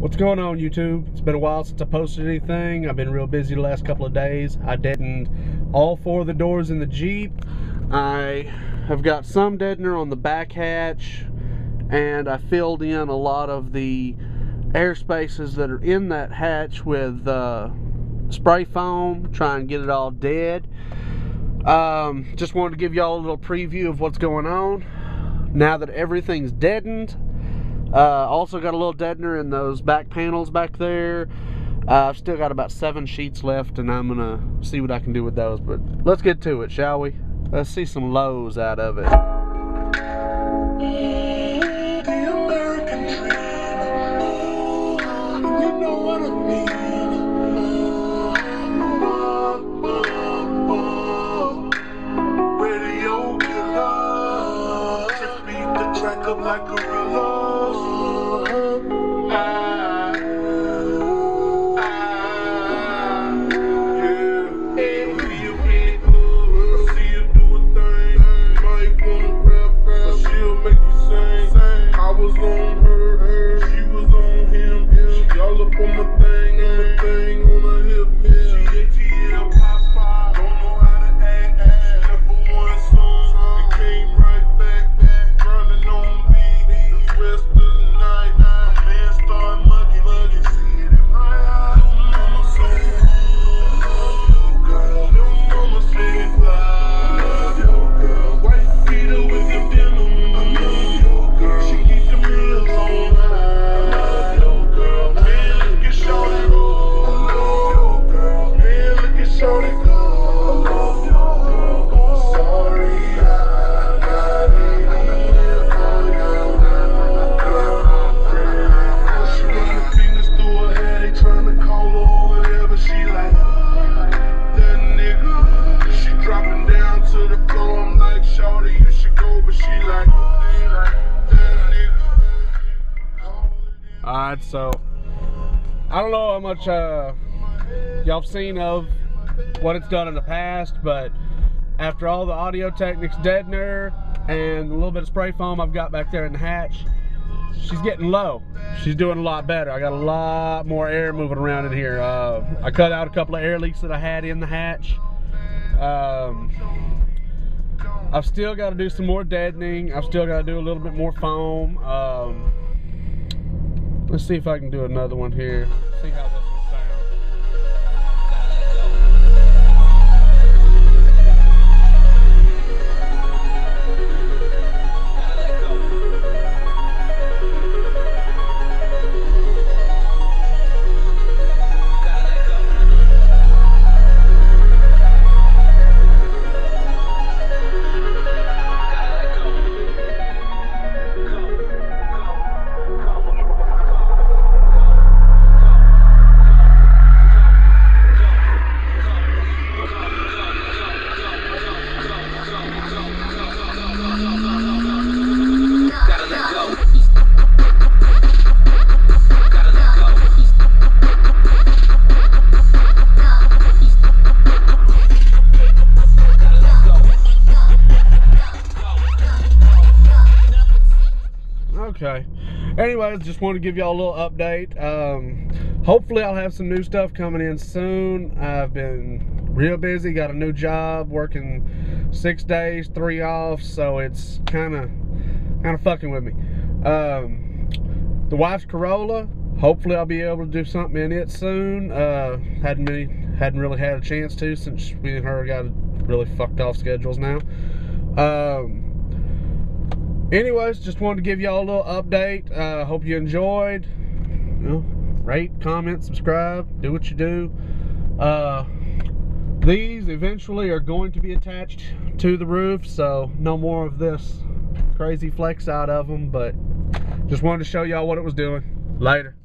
What's going on, YouTube? It's been a while since I posted anything. I've been real busy the last couple of days. I deadened all 4 of the doors in the Jeep. I have got some deadener on the back hatch, and I filled in a lot of the air spaces that are in that hatch with spray foam, try and get it all dead. Just wanted to give y'all a little preview of what's going on now that everything's deadened. Also got a little deadener in those back panels back there. I've still got about 7 sheets left, and I'm gonna see what I can do with those. But let's get to it, shall we? Let's see some lows out of it. Like gorillas. Alright, so I don't know how much y'all have seen of what it's done in the past, but after all the audio Technix deadener and a little bit of spray foam I've got back there in the hatch, she's getting low. She's doing a lot better. I got a lot more air moving around in here. I cut out a couple of air leaks that I had in the hatch. I've still got to do some more deadening. I've still got to do a little bit more foam. Let's see if I can do another one here. See how this one sounds. Okay, anyways, just want to give y'all a little update. Hopefully I'll have some new stuff coming in soon. I've been real busy, got a new job, working 6 days, 3 off, so it's kind of fucking with me. The wife's Corolla, hopefully I'll be able to do something in it soon. Hadn't really had a chance to, since me and her got really fucked off schedules now. Anyways, just wanted to give y'all a little update. Hope you enjoyed. You know, rate, comment, subscribe, do what you do. These eventually are going to be attached to the roof, so no more of this crazy flex out of them, but just wanted to show y'all what it was doing. Later.